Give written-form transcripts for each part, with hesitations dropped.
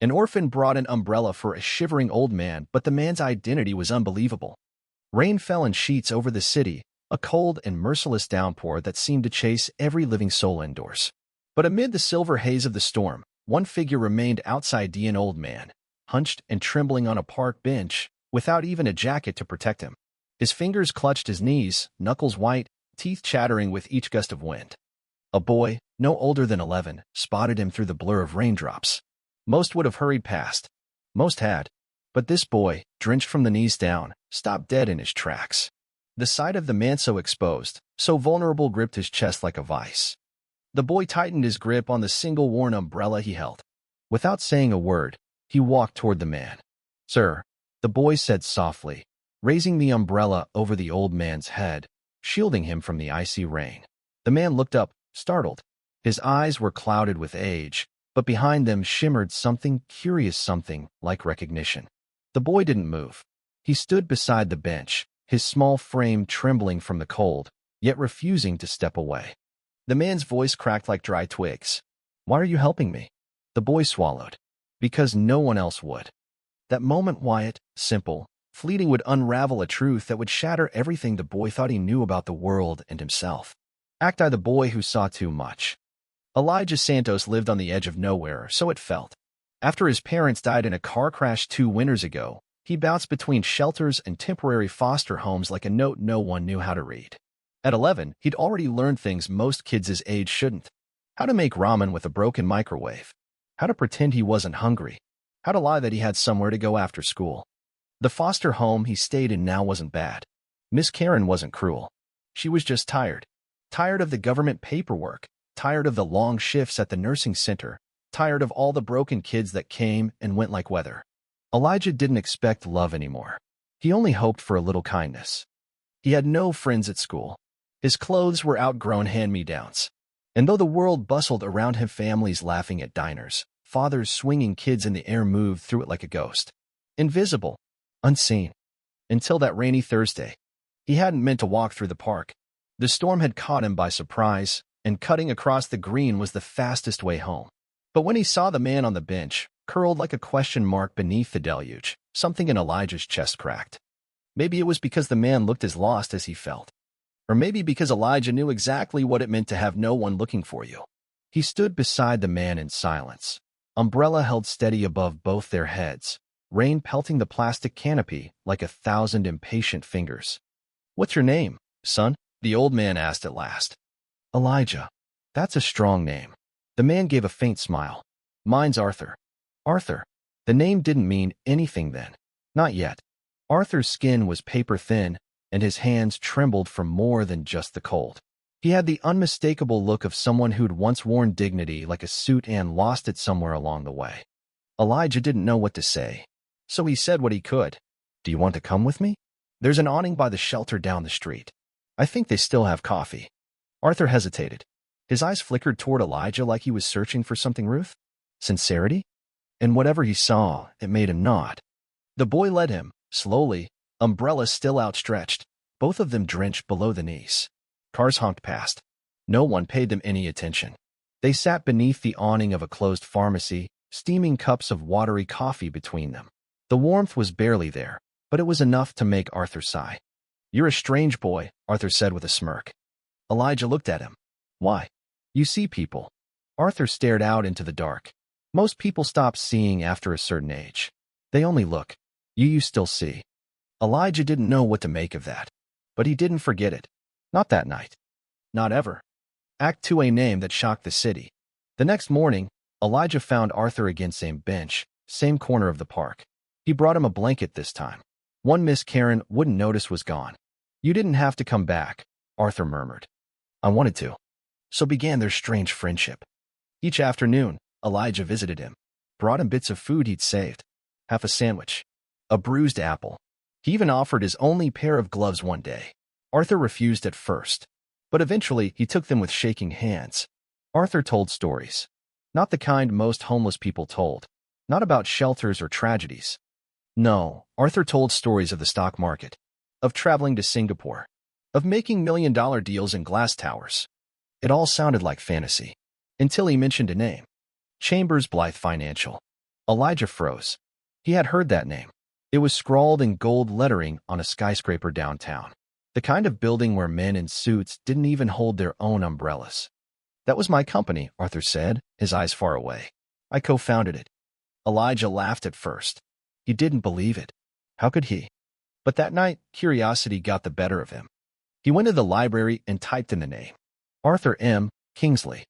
An orphan brought an umbrella for a shivering old man, but the man's identity was unbelievable. Rain fell in sheets over the city, a cold and merciless downpour that seemed to chase every living soul indoors. But amid the silver haze of the storm, one figure remained outside: an old man, hunched and trembling on a park bench, without even a jacket to protect him. His fingers clutched his knees, knuckles white, teeth chattering with each gust of wind. A boy, no older than 11, spotted him through the blur of raindrops. Most would have hurried past. Most had. But this boy, drenched from the knees down, stopped dead in his tracks. The sight of the man so exposed, so vulnerable, gripped his chest like a vice. The boy tightened his grip on the single worn umbrella he held. Without saying a word, he walked toward the man. "Sir," the boy said softly, raising the umbrella over the old man's head, shielding him from the icy rain. The man looked up, startled. His eyes were clouded with age, but behind them shimmered something curious, something like recognition. The boy didn't move. He stood beside the bench, his small frame trembling from the cold, yet refusing to step away. The man's voice cracked like dry twigs. "Why are you helping me?" The boy swallowed. "Because no one else would." That moment, Wyatt, simple, fleeting, would unravel a truth that would shatter everything the boy thought he knew about the world and himself. Act I, the boy who saw too much. Elijah Santos lived on the edge of nowhere, so it felt. After his parents died in a car crash 2 winters ago, he bounced between shelters and temporary foster homes like a note no one knew how to read. At 11, he'd already learned things most kids his age shouldn't. How to make ramen with a broken microwave. How to pretend he wasn't hungry. How to lie that he had somewhere to go after school. The foster home he stayed in now wasn't bad. Miss Karen wasn't cruel. She was just tired. Tired of the government paperwork. Tired of the long shifts at the nursing center. Tired of all the broken kids that came and went like weather. Elijah didn't expect love anymore. He only hoped for a little kindness. He had no friends at school. His clothes were outgrown hand-me-downs. And though the world bustled around him, families laughing at diners, fathers swinging kids in the air, moved through it like a ghost. Invisible. Unseen. Until that rainy Thursday. He hadn't meant to walk through the park. The storm had caught him by surprise, and cutting across the green was the fastest way home. But when he saw the man on the bench, curled like a question mark beneath the deluge, something in Elijah's chest cracked. Maybe it was because the man looked as lost as he felt. Or maybe because Elijah knew exactly what it meant to have no one looking for you. He stood beside the man in silence, umbrella held steady above both their heads, rain pelting the plastic canopy like 1,000 impatient fingers. "What's your name, son?" the old man asked at last. "Elijah." "That's a strong name." The man gave a faint smile. "Mine's Arthur." Arthur. The name didn't mean anything then. Not yet. Arthur's skin was paper thin, and his hands trembled from more than just the cold. He had the unmistakable look of someone who'd once worn dignity like a suit and lost it somewhere along the way. Elijah didn't know what to say, so he said what he could. "Do you want to come with me? There's an awning by the shelter down the street. I think they still have coffee." Arthur hesitated. His eyes flickered toward Elijah like he was searching for something. Ruth? Sincerity? And whatever he saw, it made him nod. The boy led him, slowly, umbrella still outstretched, both of them drenched below the knees. Cars honked past. No one paid them any attention. They sat beneath the awning of a closed pharmacy, steaming cups of watery coffee between them. The warmth was barely there, but it was enough to make Arthur sigh. "You're a strange boy," Arthur said with a smirk. Elijah looked at him. "Why?" "You see people." Arthur stared out into the dark. "Most people stop seeing after a certain age. They only look. You still see." Elijah didn't know what to make of that. But he didn't forget it. Not that night. Not ever. Act 2, a name that shocked the city. The next morning, Elijah found Arthur again, same bench, same corner of the park. He brought him a blanket this time. One Miss Karen wouldn't notice was gone. "You didn't have to come back," Arthur murmured. "I wanted to." So began their strange friendship. Each afternoon, Elijah visited him, brought him bits of food he'd saved. Half a sandwich. A bruised apple. He even offered his only pair of gloves one day. Arthur refused at first, but eventually he took them with shaking hands. Arthur told stories. Not the kind most homeless people told. Not about shelters or tragedies. No, Arthur told stories of the stock market, of traveling to Singapore, of making $1 million deals in glass towers. It all sounded like fantasy, until he mentioned a name. Chambers Blythe Financial. Elijah froze. He had heard that name. It was scrawled in gold lettering on a skyscraper downtown. The kind of building where men in suits didn't even hold their own umbrellas. That was my company, Arthur said, his eyes far away. I co-founded it. Elijah laughed at first. He didn't believe it. How could he? But that night, curiosity got the better of him. He went to the library and typed in the name. Arthur M. Kingsley,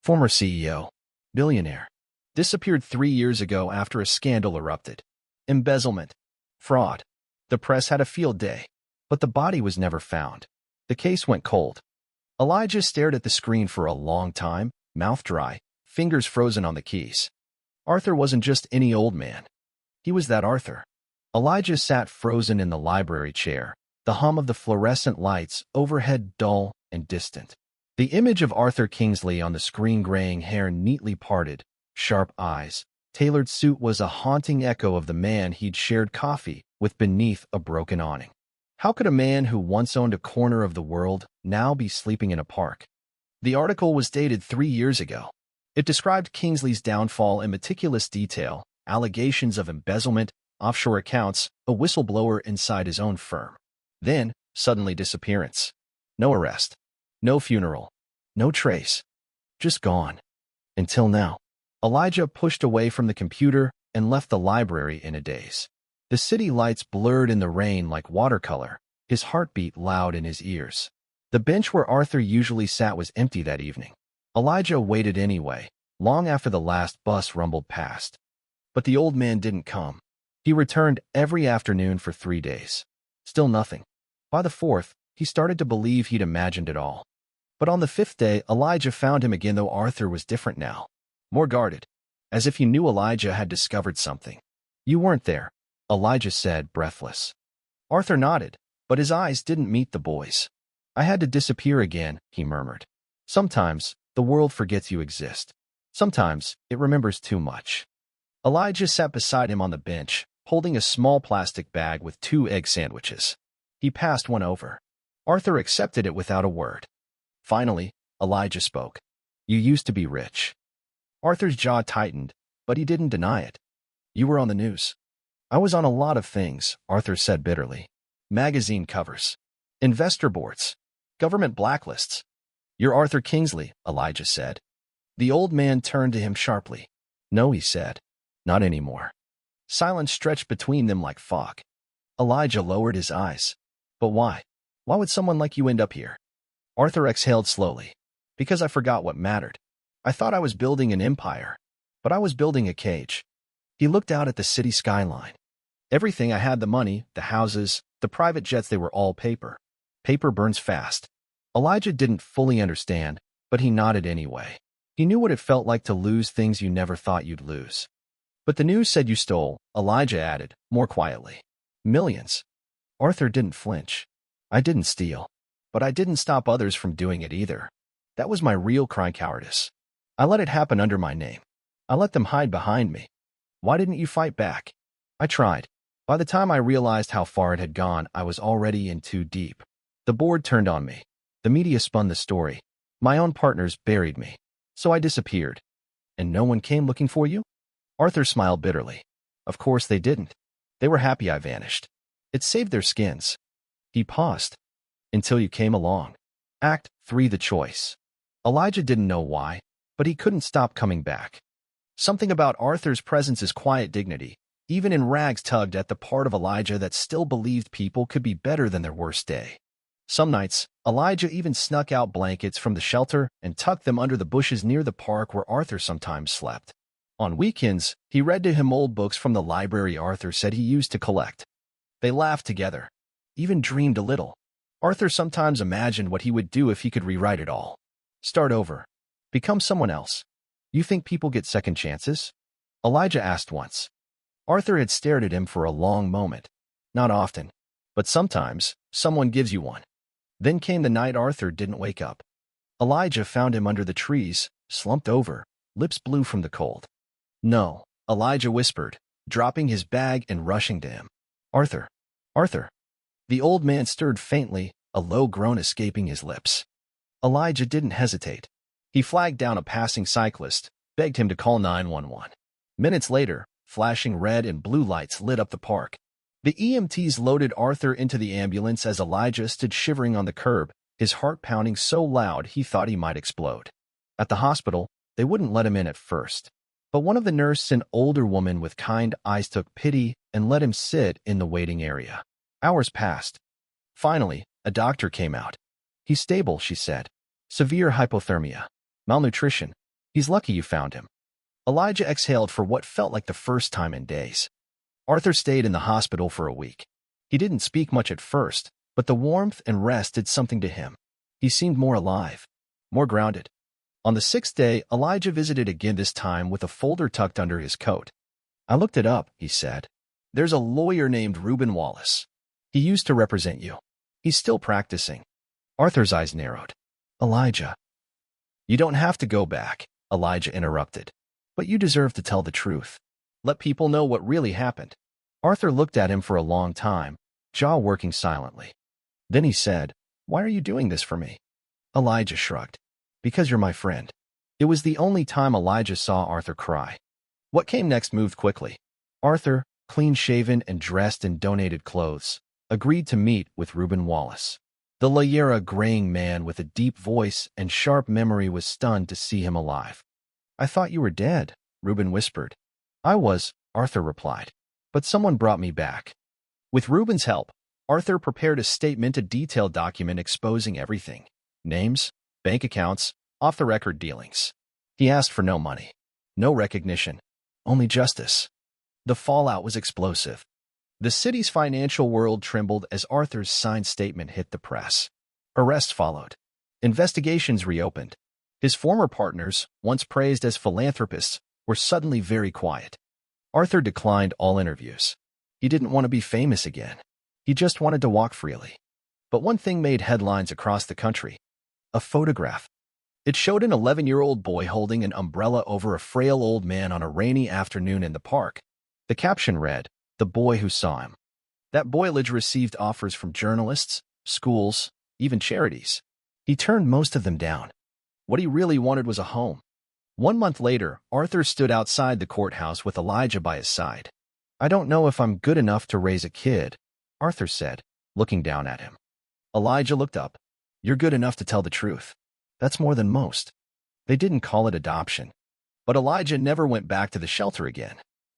former CEO, billionaire. Disappeared 3 years ago after a scandal erupted. Embezzlement. Fraud. The press had a field day. But the body was never found. The case went cold. Elijah stared at the screen for a long time, mouth dry, fingers frozen on the keys. Arthur wasn't just any old man. He was that Arthur. Elijah sat frozen in the library chair, the hum of the fluorescent lights overhead dull and distant. The image of Arthur Kingsley on the screen, graying hair neatly parted, sharp eyes, tailored suit, was a haunting echo of the man he'd shared coffee with beneath a broken awning. How could a man who once owned a corner of the world now be sleeping in a park? The article was dated 3 years ago. It described Kingsley's downfall in meticulous detail, allegations of embezzlement, offshore accounts, a whistleblower inside his own firm. Then, suddenly disappearance. No arrest. No funeral. No trace. Just gone. Until now. Elijah pushed away from the computer and left the library in a daze. The city lights blurred in the rain like watercolor, his heartbeat loud in his ears. The bench where Arthur usually sat was empty that evening. Elijah waited anyway, long after the last bus rumbled past. But the old man didn't come. He returned every afternoon for 3 days. Still nothing. By the 4th, he started to believe he'd imagined it all. But on the 5th day, Elijah found him again, though Arthur was different now. More guarded. As if he knew Elijah had discovered something. You weren't there, Elijah said, breathless. Arthur nodded, but his eyes didn't meet the boy's. I had to disappear again, he murmured. Sometimes, the world forgets you exist. Sometimes, it remembers too much. Elijah sat beside him on the bench, holding a small plastic bag with 2 egg sandwiches. He passed one over. Arthur accepted it without a word. Finally, Elijah spoke. You used to be rich. Arthur's jaw tightened, but he didn't deny it. You were on the news. I was on a lot of things, Arthur said bitterly. Magazine covers. Investor boards. Government blacklists. You're Arthur Kingsley, Elijah said. The old man turned to him sharply. No, he said. Not anymore. Silence stretched between them like fog. Elijah lowered his eyes. But why? Why would someone like you end up here? Arthur exhaled slowly. Because I forgot what mattered. I thought I was building an empire. But I was building a cage. He looked out at the city skyline. Everything I had, the money, the houses, the private jets, they were all paper. Paper burns fast. Elijah didn't fully understand, but he nodded anyway. He knew what it felt like to lose things you never thought you'd lose. But the news said you stole, Elijah added, more quietly. Millions. Arthur didn't flinch. I didn't steal. But I didn't stop others from doing it either. That was my real crime, cowardice. I let it happen under my name. I let them hide behind me. Why didn't you fight back? I tried. By the time I realized how far it had gone, I was already in too deep. The board turned on me. The media spun the story. My own partners buried me. So I disappeared. And no one came looking for you? Arthur smiled bitterly. Of course they didn't. They were happy I vanished. It saved their skins. He paused. Until you came along. Act 3, the choice. Elijah didn't know why, but he couldn't stop coming back. Something about Arthur's presence's quiet dignity, even in rags, tugged at the part of Elijah that still believed people could be better than their worst day. Some nights, Elijah even snuck out blankets from the shelter and tucked them under the bushes near the park where Arthur sometimes slept. On weekends, he read to him old books from the library Arthur said he used to collect. They laughed together, even dreamed a little. Arthur sometimes imagined what he would do if he could rewrite it all. Start over. Become someone else. You think people get second chances? Elijah asked once. Arthur had stared at him for a long moment. Not often, but sometimes someone gives you one. Then came the night Arthur didn't wake up. Elijah found him under the trees, slumped over, lips blue from the cold. No, Elijah whispered, dropping his bag and rushing to him. Arthur. Arthur. The old man stirred faintly, a low groan escaping his lips. Elijah didn't hesitate. He flagged down a passing cyclist, begged him to call 911. Minutes later, Flashing red and blue lights lit up the park. The EMTs loaded Arthur into the ambulance as Elijah stood shivering on the curb, his heart pounding so loud he thought he might explode. At the hospital, they wouldn't let him in at first. But one of the nurses, an older woman with kind eyes, took pity and let him sit in the waiting area. Hours passed. Finally, a doctor came out. "He's stable," she said. "Severe hypothermia. Malnutrition. He's lucky you found him." Elijah exhaled for what felt like the first time in days. Arthur stayed in the hospital for a week. He didn't speak much at first, but the warmth and rest did something to him. He seemed more alive, more grounded. On the 6th day, Elijah visited again, this time with a folder tucked under his coat. "I looked it up," he said. "There's a lawyer named Reuben Wallace. He used to represent you. He's still practicing." Arthur's eyes narrowed. "Elijah." "You don't have to go back," Elijah interrupted. "But you deserve to tell the truth. Let people know what really happened." Arthur looked at him for a long time, jaw working silently. Then he said, "Why are you doing this for me?" Elijah shrugged. "Because you're my friend." It was the only time Elijah saw Arthur cry. What came next moved quickly. Arthur, clean-shaven and dressed in donated clothes, agreed to meet with Reuben Wallace. The Layera graying man with a deep voice and sharp memory was stunned to see him alive. "I thought you were dead," Reuben whispered. "I was," Arthur replied. "But someone brought me back." With Reuben's help, Arthur prepared a statement, a detailed document exposing everything. Names, bank accounts, off-the-record dealings. He asked for no money, no recognition, only justice. The fallout was explosive. The city's financial world trembled as Arthur's signed statement hit the press. Arrests followed. Investigations reopened. His former partners, once praised as philanthropists, were suddenly very quiet. Arthur declined all interviews. He didn't want to be famous again. He just wanted to walk freely. But one thing made headlines across the country. A photograph. It showed an 11-year-old boy holding an umbrella over a frail old man on a rainy afternoon in the park. The caption read, "The boy who saw him." That boylage received offers from journalists, schools, even charities. He turned most of them down. What he really wanted was a home. 1 month later, Arthur stood outside the courthouse with Elijah by his side. "I don't know if I'm good enough to raise a kid," Arthur said, looking down at him. Elijah looked up. "You're good enough to tell the truth. That's more than most." They didn't call it adoption. But Elijah never went back to the shelter again.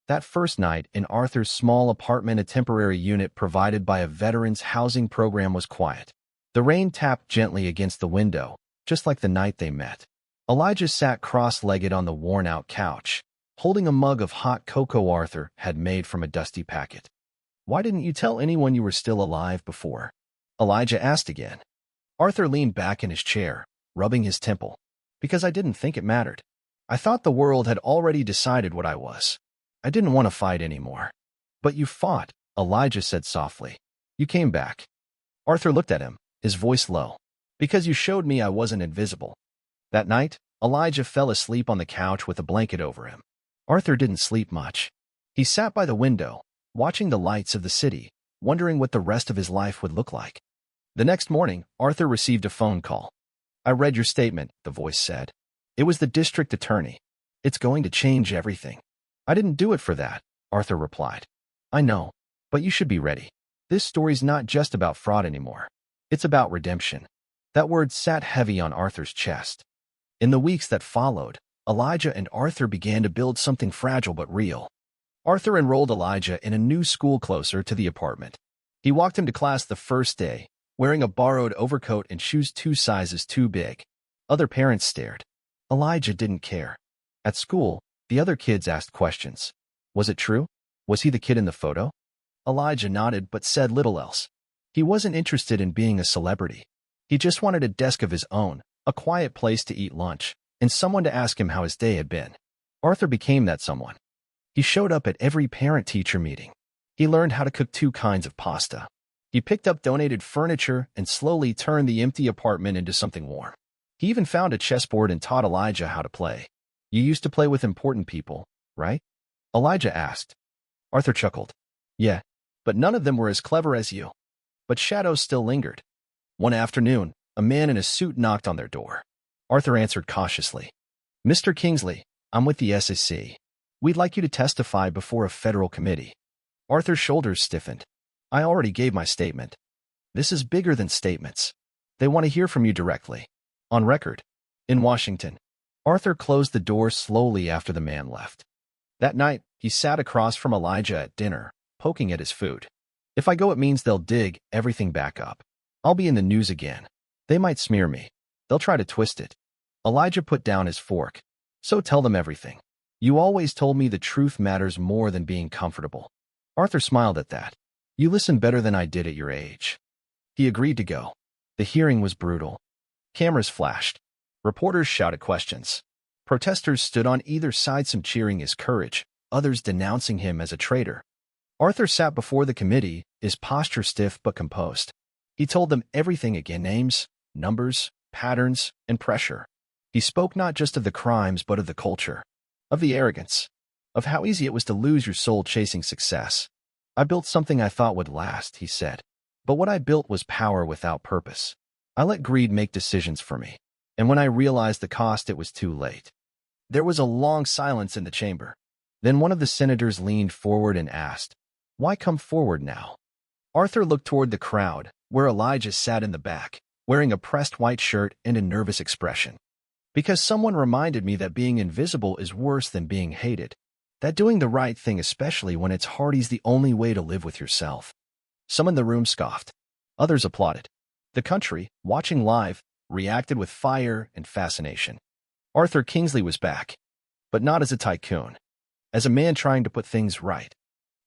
That first night in Arthur's small apartment, a temporary unit provided by a veterans housing program, was quiet. The rain tapped gently against the window, just like the night they met. Elijah sat cross-legged on the worn-out couch, holding a mug of hot cocoa Arthur had made from a dusty packet. "Why didn't you tell anyone you were still alive before?" Elijah asked again. Arthur leaned back in his chair, rubbing his temple. "Because I didn't think it mattered. I thought the world had already decided what I was. I didn't want to fight anymore." "But you fought," Elijah said softly. "You came back." Arthur looked at him, his voice low. "Because you showed me I wasn't invisible." That night, Elijah fell asleep on the couch with a blanket over him. Arthur didn't sleep much. He sat by the window, watching the lights of the city, wondering what the rest of his life would look like. The next morning, Arthur received a phone call. "I read your statement," the voice said. It was the district attorney. "It's going to change everything." "I didn't do it for that," Arthur replied. "I know, but you should be ready. This story's not just about fraud anymore. It's about redemption." That word sat heavy on Arthur's chest. In the weeks that followed, Elijah and Arthur began to build something fragile but real. Arthur enrolled Elijah in a new school closer to the apartment. He walked him to class the first day, wearing a borrowed overcoat and shoes 2 sizes too big. Other parents stared. Elijah didn't care. At school, the other kids asked questions. Was it true? Was he the kid in the photo? Elijah nodded but said little else. He wasn't interested in being a celebrity. He just wanted a desk of his own, a quiet place to eat lunch, and someone to ask him how his day had been. Arthur became that someone. He showed up at every parent-teacher meeting. He learned how to cook 2 kinds of pasta. He picked up donated furniture and slowly turned the empty apartment into something warm. He even found a chessboard and taught Elijah how to play. "You used to play with important people, right?" Elijah asked. Arthur chuckled. "Yeah, but none of them were as clever as you." But shadows still lingered. One afternoon, a man in a suit knocked on their door. Arthur answered cautiously. "Mr. Kingsley, I'm with the SEC. We'd like you to testify before a federal committee. Arthur's shoulders stiffened. I already gave my statement. This is bigger than statements. They want to hear from you directly. On record. In Washington. Arthur closed the door slowly after the man left. That night, he sat across from Elijah at dinner, poking at his food. If I go, it means they'll dig everything back up. I'll be in the news again. They might smear me. They'll try to twist it. Elijah put down his fork. So tell them everything. You always told me the truth matters more than being comfortable. Arthur smiled at that. You listen better than I did at your age. He agreed to go. The hearing was brutal. Cameras flashed. Reporters shouted questions. Protesters stood on either side, some cheering his courage, others denouncing him as a traitor. Arthur sat before the committee, his posture stiff but composed. He told them everything again: names, numbers, patterns, and pressure. He spoke not just of the crimes but of the culture, of the arrogance, of how easy it was to lose your soul chasing success. I built something I thought would last, he said. But what I built was power without purpose. I let greed make decisions for me. And when I realized the cost, it was too late. There was a long silence in the chamber. Then one of the senators leaned forward and asked, "Why come forward now?" Arthur looked toward the crowd, where Elijah sat in the back, wearing a pressed white shirt and a nervous expression. Because someone reminded me that being invisible is worse than being hated. That doing the right thing, especially when it's hard, is the only way to live with yourself. Some in the room scoffed. Others applauded. The country, watching live, reacted with fire and fascination. Arthur Kingsley was back, but not as a tycoon, as a man trying to put things right.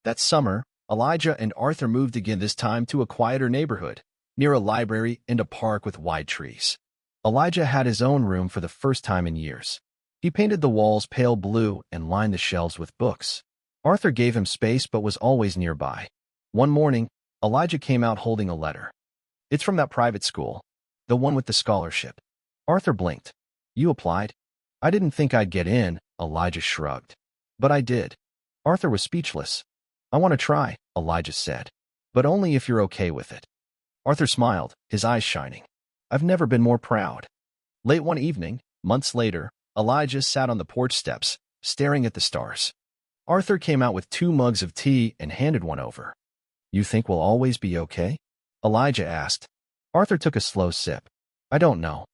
That summer, Elijah and Arthur moved again, this time to a quieter neighborhood, near a library and a park with wide trees. Elijah had his own room for the first time in years. He painted the walls pale blue and lined the shelves with books. Arthur gave him space but was always nearby. One morning, Elijah came out holding a letter. "It's from that private school, the one with the scholarship." Arthur blinked. "You applied?" "I didn't think I'd get in," Elijah shrugged. "But I did." Arthur was speechless. "I want to try," Elijah said. "But only if you're okay with it." Arthur smiled, his eyes shining. "I've never been more proud." Late one evening, months later, Elijah sat on the porch steps, staring at the stars. Arthur came out with 2 mugs of tea and handed one over. "You think we'll always be okay?" Elijah asked. Arthur took a slow sip. "I don't know."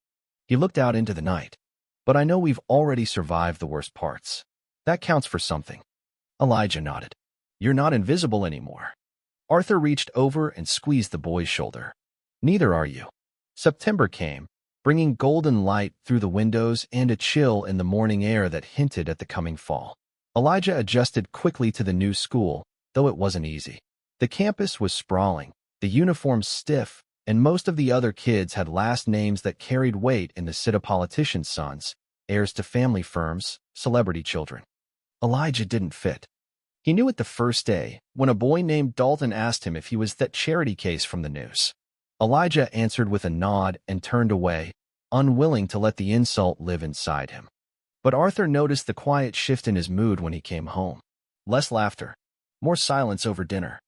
He looked out into the night. "But I know we've already survived the worst parts. That counts for something." Elijah nodded. "You're not invisible anymore." Arthur reached over and squeezed the boy's shoulder. "Neither are you." September came, bringing golden light through the windows and a chill in the morning air that hinted at the coming fall. Elijah adjusted quickly to the new school, though it wasn't easy. The campus was sprawling, the uniforms stiff, and most of the other kids had last names that carried weight in the city: politicians' sons, heirs to family firms, celebrity children. Elijah didn't fit. He knew it the first day, when a boy named Dalton asked him if he was that charity case from the news. Elijah answered with a nod and turned away, unwilling to let the insult live inside him. But Arthur noticed the quiet shift in his mood when he came home. Less laughter, more silence over dinner.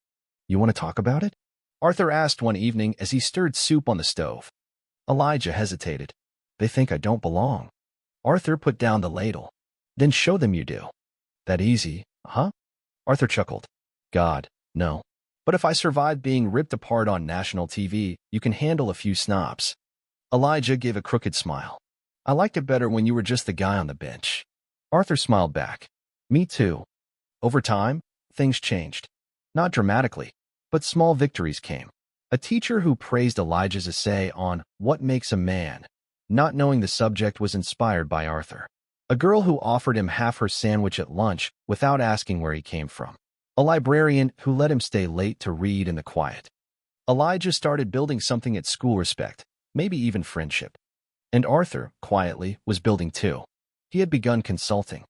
"You want to talk about it?" Arthur asked one evening as he stirred soup on the stove. Elijah hesitated. "They think I don't belong." Arthur put down the ladle. "Then show them you do." "That easy, huh?" Arthur chuckled. "God, no. But if I survive being ripped apart on national TV, you can handle a few snobs." Elijah gave a crooked smile. "I liked it better when you were just the guy on the bench." Arthur smiled back. "Me too." Over time, things changed. Not dramatically, but small victories came. A teacher who praised Elijah's essay on what makes a man, not knowing the subject, was inspired by Arthur. A girl who offered him half her sandwich at lunch without asking where he came from. A librarian who let him stay late to read in the quiet. Elijah started building something at school: respect, maybe even friendship. And Arthur, quietly, was building too. He had begun consulting.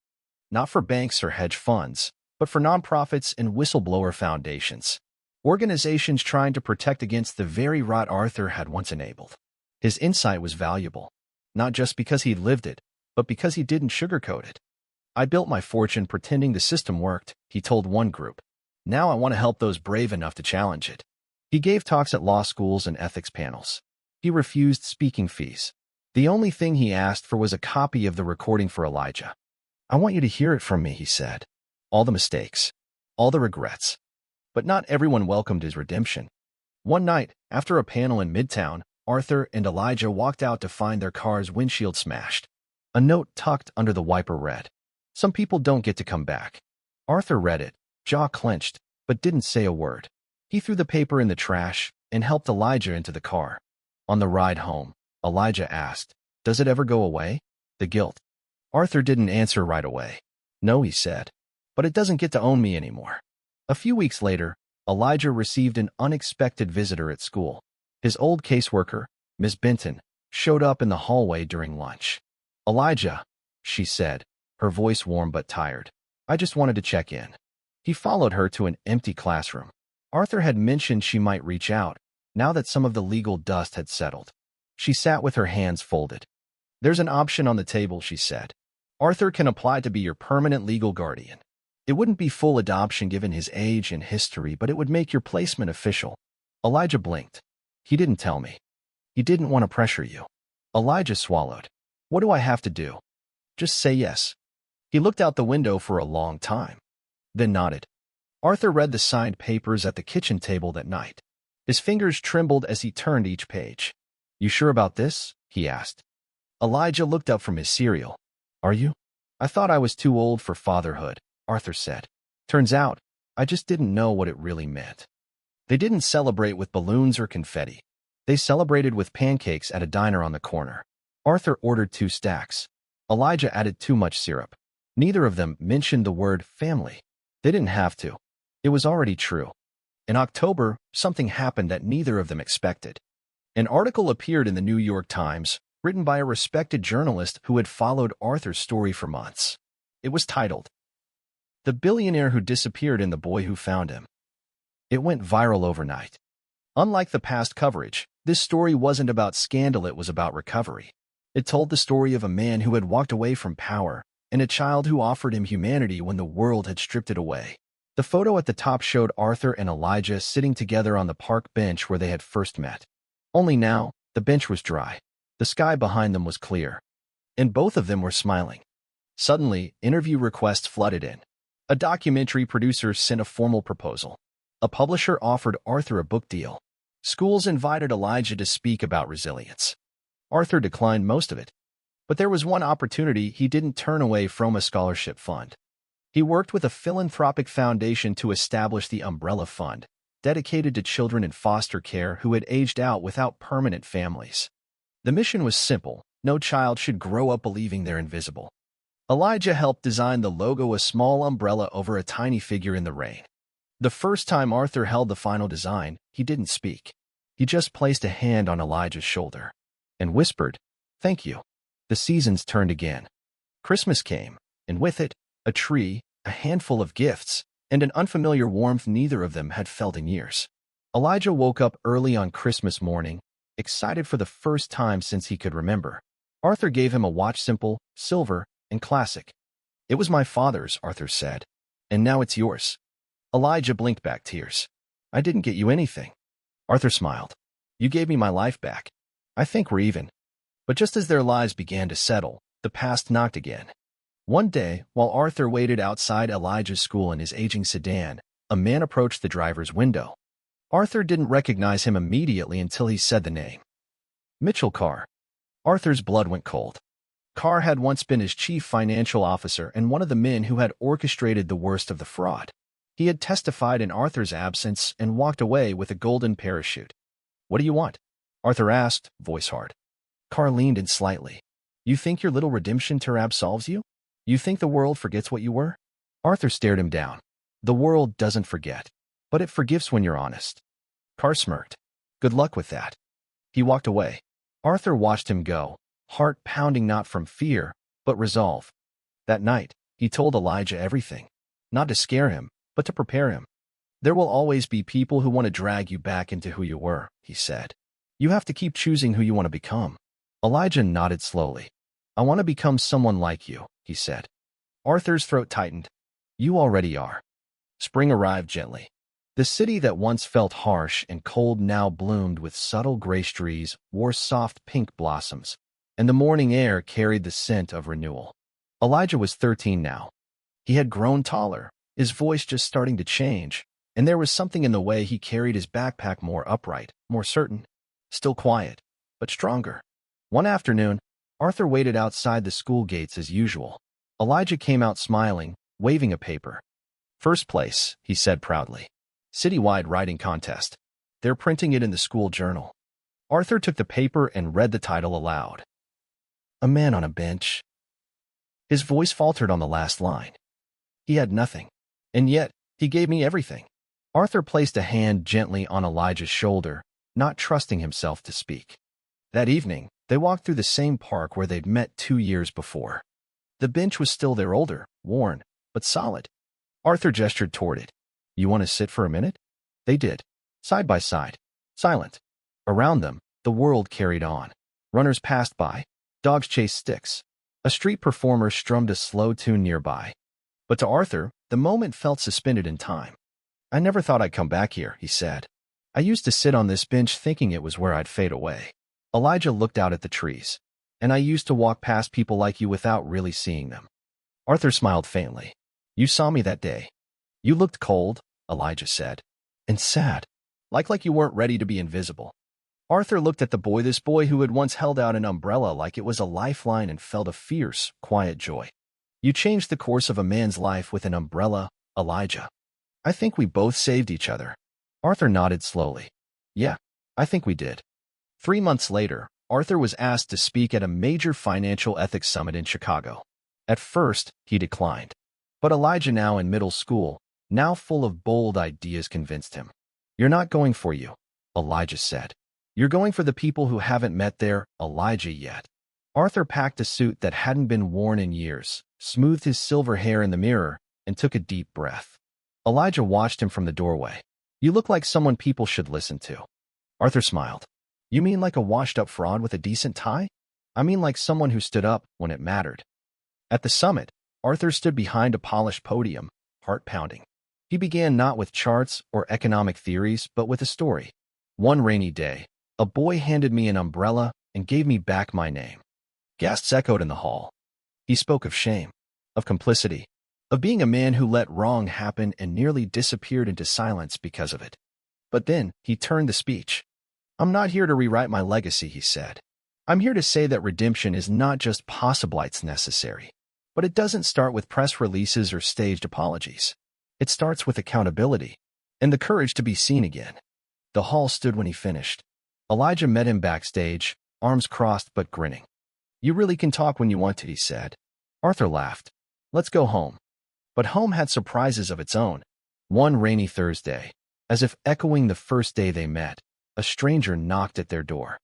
Not for banks or hedge funds, but for nonprofits and whistleblower foundations. Organizations trying to protect against the very rot Arthur had once enabled. His insight was valuable, not just because he'd lived it, but because he didn't sugarcoat it. "I built my fortune pretending the system worked," he told one group. "Now I want to help those brave enough to challenge it." He gave talks at law schools and ethics panels. He refused speaking fees. The only thing he asked for was a copy of the recording for Elijah. "I want you to hear it from me," he said. all the mistakes, all the regrets. But not everyone welcomed his redemption. One night, after a panel in Midtown, Arthur and Elijah walked out to find their car's windshield smashed. A note tucked under the wiper read, "Some people don't get to come back." Arthur read it, jaw clenched, but didn't say a word. He threw the paper in the trash and helped Elijah into the car. On the ride home, Elijah asked, "Does it ever go away? The guilt?" Arthur didn't answer right away. "No," he said, "but it doesn't get to own me anymore." A few weeks later, Elijah received an unexpected visitor at school. His old caseworker, Miss Benton, showed up in the hallway during lunch. "Elijah," she said, her voice warm but tired, "I just wanted to check in." He followed her to an empty classroom. Arthur had mentioned she might reach out, now that some of the legal dust had settled. She sat with her hands folded. "There's an option on the table," she said. "Arthur can apply to be your permanent legal guardian. It wouldn't be full adoption given his age and history, but it would make your placement official." Elijah blinked. "He didn't tell me. He didn't want to pressure you." Elijah swallowed. "What do I have to do?" "Just say yes." He looked out the window for a long time, then nodded. Arthur read the signed papers at the kitchen table that night. His fingers trembled as he turned each page. "You sure about this?" he asked. Elijah looked up from his cereal. "Are you?" "I thought I was too old for fatherhood," Arthur said. "Turns out, I just didn't know what it really meant." They didn't celebrate with balloons or confetti. They celebrated with pancakes at a diner on the corner. Arthur ordered 2 stacks. Elijah added too much syrup. Neither of them mentioned the word family. They didn't have to. It was already true. In October, something happened that neither of them expected. An article appeared in the New York Times, written by a respected journalist who had followed Arthur's story for months. It was titled, "The Billionaire Who Disappeared and the Boy Who Found Him." It went viral overnight. Unlike the past coverage, this story wasn't about scandal, it was about recovery. It told the story of a man who had walked away from power and a child who offered him humanity when the world had stripped it away. The photo at the top showed Arthur and Elijah sitting together on the park bench where they had first met. Only now, the bench was dry. The sky behind them was clear. And both of them were smiling. Suddenly, interview requests flooded in. A documentary producer sent a formal proposal. A publisher offered Arthur a book deal. Schools invited Elijah to speak about resilience. Arthur declined most of it. But there was one opportunity he didn't turn away from: a scholarship fund. He worked with a philanthropic foundation to establish the Umbrella Fund, dedicated to children in foster care who had aged out without permanent families. The mission was simple: no child should grow up believing they're invisible. Elijah helped design the logo, a small umbrella over a tiny figure in the rain. The first time Arthur held the final design, he didn't speak. He just placed a hand on Elijah's shoulder and whispered, "Thank you." The seasons turned again. Christmas came, and with it, a tree, a handful of gifts, and an unfamiliar warmth neither of them had felt in years. Elijah woke up early on Christmas morning, excited for the first time since he could remember. Arthur gave him a watch, simple, silver, and classic. "It was my father's," Arthur said, "and now it's yours." Elijah blinked back tears. "I didn't get you anything." Arthur smiled. "You gave me my life back. I think we're even." But just as their lives began to settle, the past knocked again. One day, while Arthur waited outside Elijah's school in his aging sedan, a man approached the driver's window. Arthur didn't recognize him immediately until he said the name. Mitchell Carr. Arthur's blood went cold. Carr had once been his chief financial officer and one of the men who had orchestrated the worst of the fraud. He had testified in Arthur's absence and walked away with a golden parachute. "What do you want?" Arthur asked, voice hard. Carr leaned in slightly. "You think your little redemption tour absolves you? You think the world forgets what you were?" Arthur stared him down. "The world doesn't forget, but it forgives when you're honest." Carr smirked. "Good luck with that." He walked away. Arthur watched him go, heart pounding not from fear, but resolve. That night, he told Elijah everything. Not to scare him, but to prepare him. "There will always be people who want to drag you back into who you were," he said. "You have to keep choosing who you want to become." Elijah nodded slowly. "I want to become someone like you," he said. Arthur's throat tightened. "You already are." Spring arrived gently. The city that once felt harsh and cold now bloomed with subtle gray trees, wore soft pink blossoms, and the morning air carried the scent of renewal. Elijah was 13 now. He had grown taller, his voice just starting to change, and there was something in the way he carried his backpack more upright, more certain, still quiet, but stronger. One afternoon, Arthur waited outside the school gates as usual. Elijah came out smiling, waving a paper. "First place," he said proudly. "Citywide writing contest. They're printing it in the school journal." Arthur took the paper and read the title aloud. "A man on a bench." His voice faltered on the last line. He had nothing, and yet he gave me everything. Arthur placed a hand gently on Elijah's shoulder, not trusting himself to speak. That evening, they walked through the same park where they'd met 2 years before. The bench was still there, older, worn, but solid. Arthur gestured toward it. "You want to sit for a minute?" They did, side by side, silent. Around them, the world carried on. Runners passed by. Dogs chased sticks. A street performer strummed a slow tune nearby. But to Arthur, the moment felt suspended in time. "I never thought I'd come back here," he said. "I used to sit on this bench thinking it was where I'd fade away." Elijah looked out at the trees. "And I used to walk past people like you without really seeing them." Arthur smiled faintly. "You saw me that day. You looked cold," Elijah said, "and sad, like you weren't ready to be invisible." Arthur looked at this boy who had once held out an umbrella like it was a lifeline and felt a fierce, quiet joy. "You changed the course of a man's life with an umbrella, Elijah." "I think we both saved each other." Arthur nodded slowly. "Yeah, I think we did." 3 months later, Arthur was asked to speak at a major financial ethics summit in Chicago. At first, he declined. But Elijah, now in middle school, now full of bold ideas, convinced him. "You're not going for you," Elijah said. "You're going for the people who haven't met their Elijah yet." Arthur packed a suit that hadn't been worn in years, smoothed his silver hair in the mirror, and took a deep breath. Elijah watched him from the doorway. "You look like someone people should listen to." Arthur smiled. "You mean like a washed-up fraud with a decent tie?" "I mean like someone who stood up when it mattered." At the summit, Arthur stood behind a polished podium, heart pounding. He began not with charts or economic theories, but with a story. "One rainy day, a boy handed me an umbrella and gave me back my name." Gasps echoed in the hall. He spoke of shame, of complicity, of being a man who let wrong happen and nearly disappeared into silence because of it. But then he turned the speech. "I'm not here to rewrite my legacy," he said. "I'm here to say that redemption is not just possible, it's necessary. But it doesn't start with press releases or staged apologies. It starts with accountability and the courage to be seen again." The hall stood when he finished. Elijah met him backstage, arms crossed but grinning. "You really can talk when you want to," he said. Arthur laughed. "Let's go home." But home had surprises of its own. One rainy Thursday, as if echoing the first day they met, a stranger knocked at their door.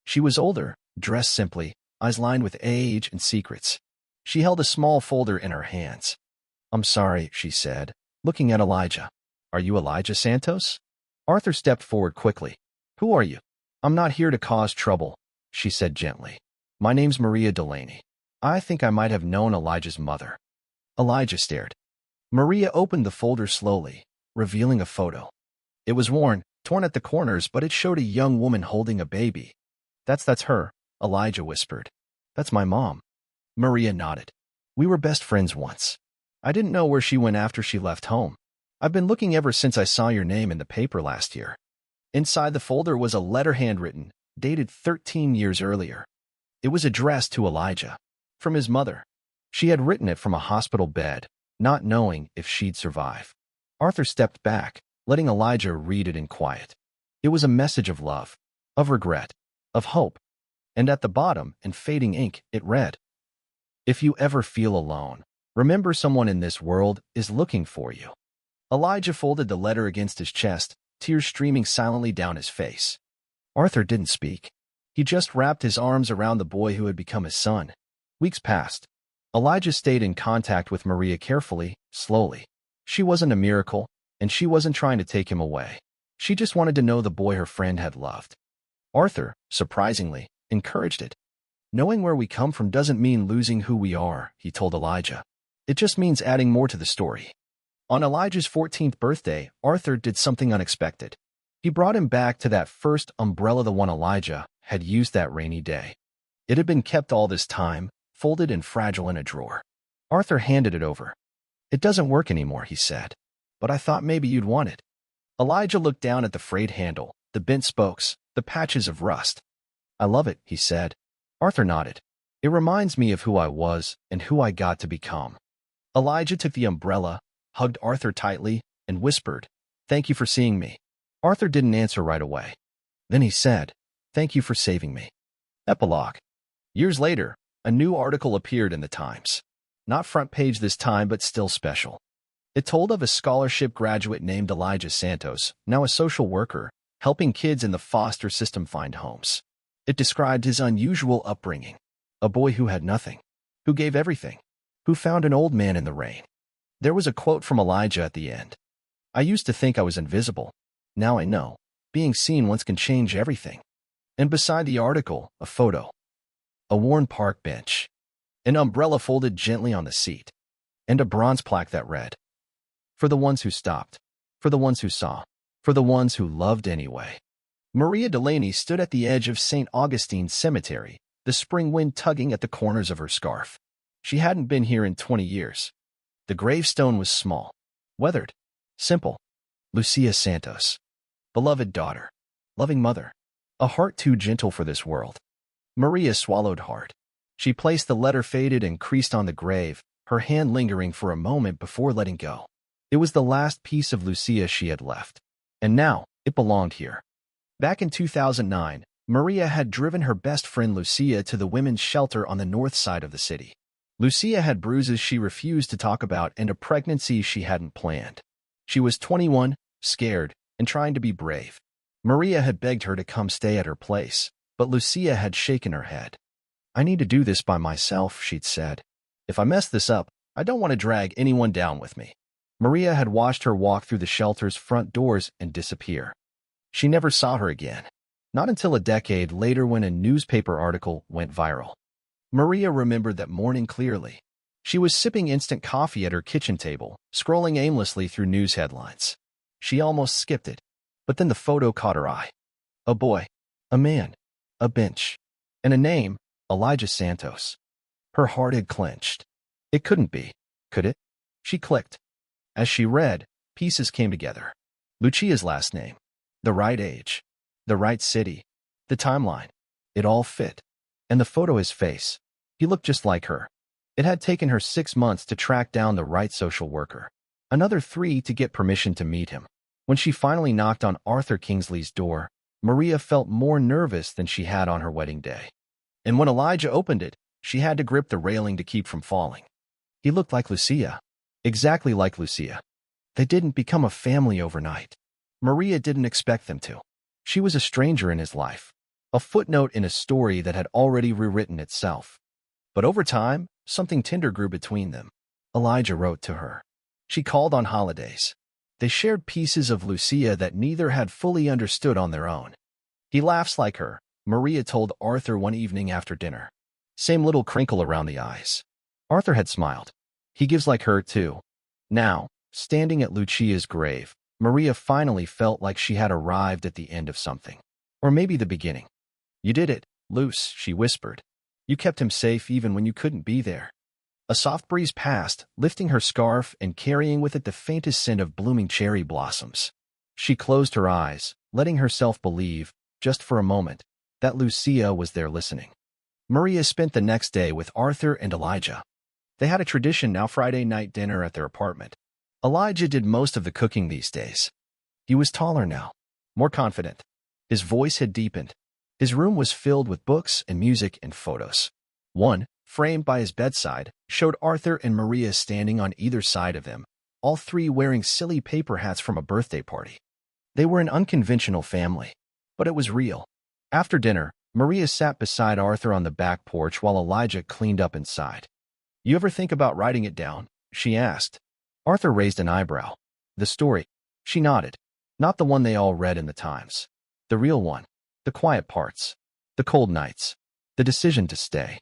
She was older, dressed simply, eyes lined with age and secrets. She held a small folder in her hands. "I'm sorry," she said, looking at Elijah. "Are you Elijah Santos?" Arthur stepped forward quickly. "Who are you?" "I'm not here to cause trouble," she said gently. "My name's Maria Delaney. I think I might have known Elijah's mother." Elijah stared. Maria opened the folder slowly, revealing a photo. It was worn, torn at the corners, but it showed a young woman holding a baby. That's her," Elijah whispered. "That's my mom." Maria nodded. "We were best friends once. I didn't know where she went after she left home. I've been looking ever since I saw your name in the paper last year." Inside the folder was a letter handwritten, dated 13 years earlier. It was addressed to Elijah, from his mother. She had written it from a hospital bed, not knowing if she'd survive. Arthur stepped back, letting Elijah read it in quiet. It was a message of love, of regret, of hope. And at the bottom, in fading ink, it read, "If you ever feel alone, remember someone in this world is looking for you." Elijah folded the letter against his chest, tears streaming silently down his face. Arthur didn't speak. He just wrapped his arms around the boy who had become his son. Weeks passed. Elijah stayed in contact with Maria carefully, slowly. She wasn't a miracle, and she wasn't trying to take him away. She just wanted to know the boy her friend had loved. Arthur, surprisingly, encouraged it. "Knowing where we come from doesn't mean losing who we are," he told Elijah. "It just means adding more to the story." On Elijah's 14th birthday, Arthur did something unexpected. He brought him back to that first umbrella, the one Elijah had used that rainy day. It had been kept all this time, folded and fragile in a drawer. Arthur handed it over. It doesn't work anymore, he said. But I thought maybe you'd want it. Elijah looked down at the frayed handle, the bent spokes, the patches of rust. I love it, he said. Arthur nodded. It reminds me of who I was and who I got to become. Elijah took the umbrella, hugged Arthur tightly, and whispered, Thank you for seeing me. Arthur didn't answer right away. Then he said, Thank you for saving me. Epilogue. Years later, a new article appeared in the Times. Not front page this time, but still special. It told of a scholarship graduate named Elijah Santos, now a social worker, helping kids in the foster system find homes. It described his unusual upbringing. A boy who had nothing, who gave everything, who found an old man in the rain. There was a quote from Elijah at the end. I used to think I was invisible. Now I know. Being seen once can change everything. And beside the article, a photo. A worn park bench. An umbrella folded gently on the seat. And a bronze plaque that read, For the ones who stopped. For the ones who saw. For the ones who loved anyway. Maria Delaney stood at the edge of St. Augustine's Cemetery, the spring wind tugging at the corners of her scarf. She hadn't been here in 20 years. The gravestone was small, weathered, simple. Lucia Santos. Beloved daughter. Loving mother. A heart too gentle for this world. Maria swallowed hard. She placed the letter faded and creased on the grave, her hand lingering for a moment before letting go. It was the last piece of Lucia she had left. And now, it belonged here. Back in 2009, Maria had driven her best friend Lucia to the women's shelter on the north side of the city. Lucia had bruises she refused to talk about and a pregnancy she hadn't planned. She was 21, scared, and trying to be brave. Maria had begged her to come stay at her place, but Lucia had shaken her head. I need to do this by myself, she'd said. If I mess this up, I don't want to drag anyone down with me. Maria had watched her walk through the shelter's front doors and disappear. She never saw her again. Not until a decade later when a newspaper article went viral. Maria remembered that morning clearly. She was sipping instant coffee at her kitchen table, scrolling aimlessly through news headlines. She almost skipped it. But then the photo caught her eye. A boy, a man, a bench, and a name, Elijah Santos. Her heart had clenched. It couldn't be, could it? She clicked. As she read, pieces came together. Lucia's last name, the right age, the right city, the timeline. It all fit. And the photo, his face. He looked just like her. It had taken her 6 months to track down the right social worker. Another 3 to get permission to meet him. When she finally knocked on Arthur Kingsley's door, Maria felt more nervous than she had on her wedding day. And when Elijah opened it, she had to grip the railing to keep from falling. He looked like Lucia. Exactly like Lucia. They didn't become a family overnight. Maria didn't expect them to. She was a stranger in his life, a footnote in a story that had already rewritten itself. But over time, something tender grew between them. Elijah wrote to her. She called on holidays. They shared pieces of Lucia that neither had fully understood on their own. He laughs like her, Maria told Arthur one evening after dinner. Same little crinkle around the eyes. Arthur had smiled. He gives like her, too. Now, standing at Lucia's grave, Maria finally felt like she had arrived at the end of something. Or maybe the beginning. You did it, Luce, she whispered. You kept him safe even when you couldn't be there. A soft breeze passed, lifting her scarf and carrying with it the faintest scent of blooming cherry blossoms. She closed her eyes, letting herself believe, just for a moment, that Lucia was there listening. Maria spent the next day with Arthur and Elijah. They had a tradition now Friday night dinner at their apartment. Elijah did most of the cooking these days. He was taller now, more confident. His voice had deepened. His room was filled with books and music and photos. One, framed by his bedside, showed Arthur and Maria standing on either side of him, all 3 wearing silly paper hats from a birthday party. They were an unconventional family, but it was real. After dinner, Maria sat beside Arthur on the back porch while Elijah cleaned up inside. You ever think about writing it down? She asked. Arthur raised an eyebrow. The story. She nodded. Not the one they all read in the Times. The real one. The quiet parts. The cold nights. The decision to stay.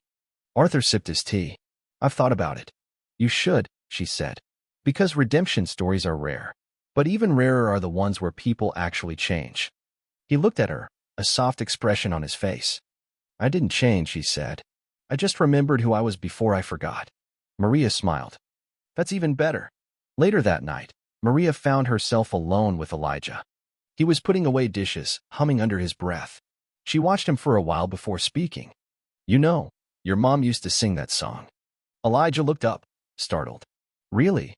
Arthur sipped his tea. I've thought about it. You should, she said. Because redemption stories are rare. But even rarer are the ones where people actually change. He looked at her, a soft expression on his face. I didn't change, he said. I just remembered who I was before I forgot. Maria smiled. That's even better. Later that night, Maria found herself alone with Elijah. He was putting away dishes, humming under his breath. She watched him for a while before speaking. "You know, your mom used to sing that song." Elijah looked up, startled. "Really?"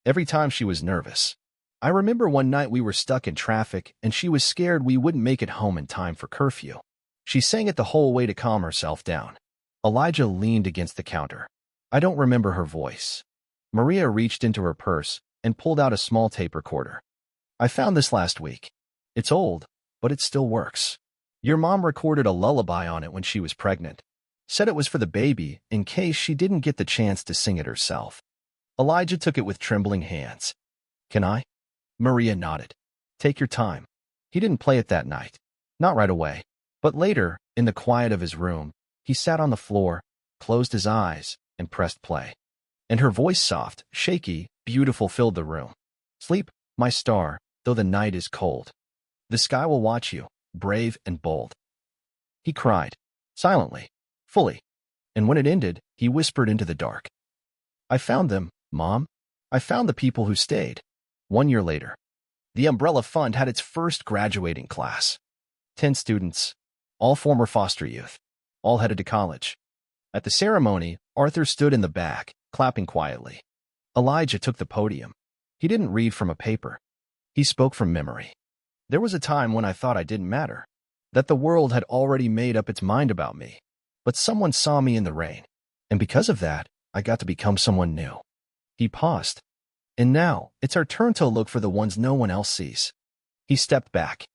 "Every time she was nervous. I remember one night we were stuck in traffic and she was scared we wouldn't make it home in time for curfew. She sang it the whole way to calm herself down." Elijah leaned against the counter. "I don't remember her voice." Maria reached into her purse and pulled out a small tape recorder. "I found this last week. It's old, but it still works. Your mom recorded a lullaby on it when she was pregnant. Said it was for the baby in case she didn't get the chance to sing it herself." Elijah took it with trembling hands. "Can I?" Maria nodded. "Take your time." He didn't play it that night. Not right away. But later, in the quiet of his room, he sat on the floor, closed his eyes, and pressed play. And her voice, soft, shaky, beautiful, filled the room. "Sleep, my star, though the night is cold. The sky will watch you, brave and bold." He cried, silently, fully. And when it ended, he whispered into the dark, "I found them, Mom. I found the people who stayed." 1 year later, the Umbrella Fund had its first graduating class. 10 students, all former foster youth, all headed to college. At the ceremony, Arthur stood in the back, clapping quietly. Elijah took the podium. He didn't read from a paper. He spoke from memory. "There was a time when I thought I didn't matter, that the world had already made up its mind about me. But someone saw me in the rain, and because of that, I got to become someone new." He paused. "And now, it's our turn to look for the ones no one else sees." He stepped back.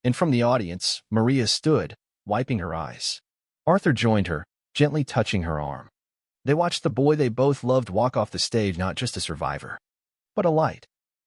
And from the audience, Maria stood, wiping her eyes. Arthur joined her, gently touching her arm. They watched the boy they both loved walk off the stage, not just a survivor, but a light.